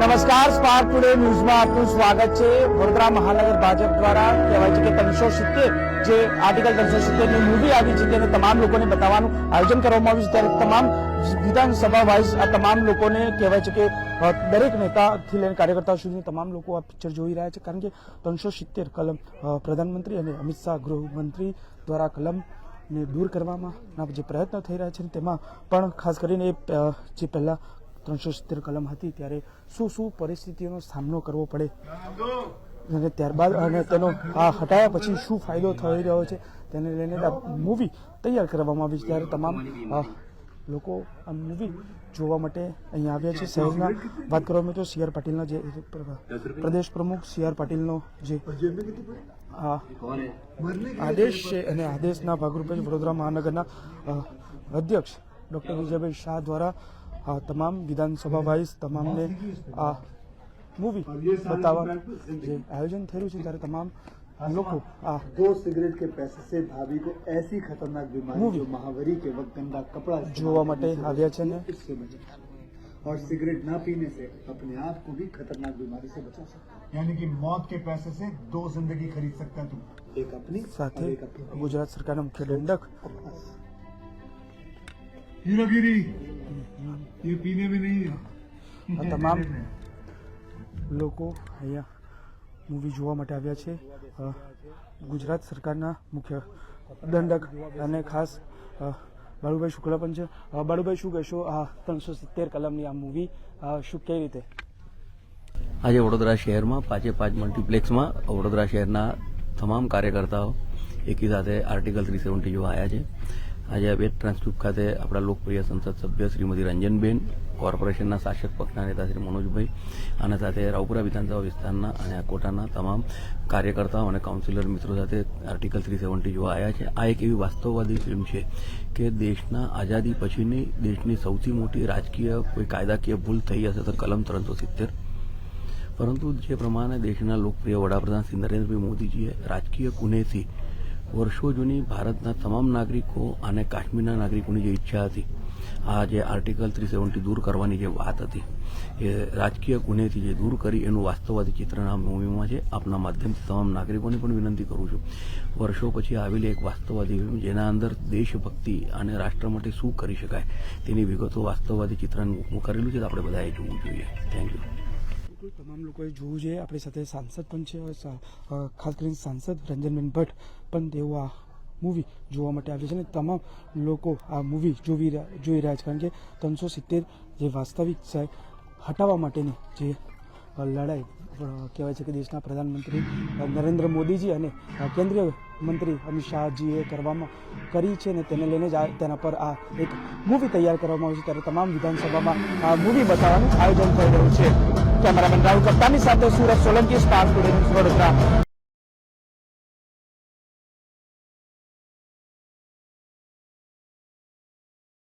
નમસ્કાર, spark today ન્યૂઝમાં આપનું સ્વાગત છે। વડોદરા મહાનગર ભાજપ દ્વારા કહેવાય છે કે 370 જે આર્ટિકલ 370 ની મૂવી આવી છે તેને તમામ લોકોને બતાવવાનું આયોજન કરવામાં આવ્યું છે। ત્યારે તમામ વિધાનસભા વાઇઝ આ તમામ લોકોને કહેવાય છે કે દરેક નેતાથી લઈને કાર્યકર્તાઓ સુધી તમામ લોકો આ પિક્ચર જોઈ રહ્યા છે, કારણ કે 370 કલમ પ્રધાનમંત્રી અને અમિત શાહ ગૃહમંત્રી દ્વારા કલમને દૂર કરવામાં જે પ્રયત્ન થઈ રહ્યા છે તેમાં પણ ખાસ કરીને જે પહેલા 370 કલમ હતી ત્યારે શું પરિસ્થિતિનો સામનો કરવો પડે અને ત્યારબાદ અને તેનો આ હટાયા પછી શું ફાયદો થઈ રહ્યો છે તેને લઈને મૂવી તૈયાર કરવામાં આવી છે। ત્યારે તમામ લોકો આ મૂવી જોવા માટે અહીંયા આવ્યા છે। શહેરના વાત કરવામાં તો CR પાટીલના જે પ્રદેશ પ્રમુખ CR પાટીલનો જે આદેશ છે અને આદેશના ભાગરૂપે વડોદરા મહાનગરના અધ્યક્ષ ડૉક્ટર વિજયભાઈ શાહ દ્વારા તમામ વિધાનસભા વાઇઝ તમામને આ મૂવી બતાવવાનું જે આયોજન થઈ રહ્યું છે ત્યારે તમામ લોકો આ 2 सिगरेट के पैसे से भाभी को ऐसी खतरनाक बीमारी जो महावरी के वक्त गंदा कपड़ा જોવા માટે આવ્યા છે ને इससे बचाना और सिगरेट ना पीने से अपने आप को भी खतरनाक बीमारी से बचा सकते हैं। यानी कि मौत के पैसे से 2 जिंदगी खरीद सकता है तुम, एक अपनी સાથે ગુજરાત સરકારના મુખ્ય દંડક हीरोगिरी ये पीने में नहीं है। આ તમામ લોકો અહીંયા મૂવી જોવા માટે આવ્યા છે। ગુજરાત સરકારના મુખ્ય દંડક અને ખાસ બાળુભાઈ શુક્લા પણ છે। બાળુભાઈ, શું કહેશો આ 370 કલમની આ મૂવી શું કેવી રીતે? આજે વડોદરા શહેરમાં 5 મલ્ટીપ્લેક્સમાં વડોદરા શહેરના તમામ કાર્યકર્તાઓ એકી સાથે આર્ટિકલ 370 જોવા આવ્યા છે। આજે વેટ ટ્રાન્સટ્યુબ ખાતે આપણા લોકપ્રિય સંસદ સભ્ય શ્રીમતી રંજનબેન, કોર્પોરેશનના શાસક પક્ષના નેતા શ્રી મનોજભાઈ અને સાથે રાવપુરા વિધાનસભા વિસ્તારના અને કોટાના તમામ કાર્યકર્તાઓ અને કાઉન્સિલર મિત્રો સાથે આર્ટિકલ 370 જોવા આવ્યા છે। આ એક એવી વાસ્તવવાદી ફિલ્મ છે કે દેશના આઝાદી પછીની દેશની સૌથી મોટી રાજકીય કોઈ કાયદાકીય ભૂલ થઈ હશે તો કલમ 370, પરંતુ જે પ્રમાણે દેશના લોકપ્રિય વડાપ્રધાન શ્રી નરેન્દ્રભાઈ મોદીજીએ રાજકીય કુનેથી વર્ષો જૂની ભારતના તમામ નાગરિકો અને કાશ્મીરના નાગરિકોની જે ઈચ્છા હતી, આ જે આર્ટિકલ 370 દૂર કરવાની જે વાત હતી એ રાજકીય ગુનેથી જે દૂર કરી એનું વાસ્તવવાદી ચિત્રણ આ મૂવીમાં છે। આપના માધ્યમથી તમામ નાગરિકોને પણ વિનંતી કરું છું, વર્ષો પછી આવેલી એક વાસ્તવવાદી ફિલ્મ જેના અંદર દેશભક્તિ અને રાષ્ટ્ર માટે શું કરી શકાય તેની વિગતો વાસ્તવવાદી ચિત્રણ કરેલું છે, તો આપણે બધાએ જોવું જોઈએ। Thank you. તમામ લોકોએ જોવું જોઈએ। આપણી સાથે સાંસદ પણ છે, ખાસ કરીને સાંસદ રંજનબેન ભટ્ટ પણ તેઓ આ મૂવી જોવા માટે આવ્યા છે અને તમામ લોકો આ મૂવી જોઈ રહ્યા છે, કારણ કે 370 જે વાસ્તવિક છે હટાવવા માટેની જે લડાઈ કહેવાય છે કે દેશના પ્રધાનમંત્રી નરેન્દ્ર મોદીજી અને કેન્દ્રીય મંત્રી અમિત શાહજીએ કરી છે અને તેને લઈને જ તેના પર આ એક મૂવી તૈયાર કરવામાં આવી છે। ત્યારે તમામ વિધાનસભામાં આ મૂવી બતાવવાનું આયોજન થઈ રહ્યું છે। કેમેરામેન રાહુલ કપ્તાની સાથે Surat Solanki, spark today news, Vadodara.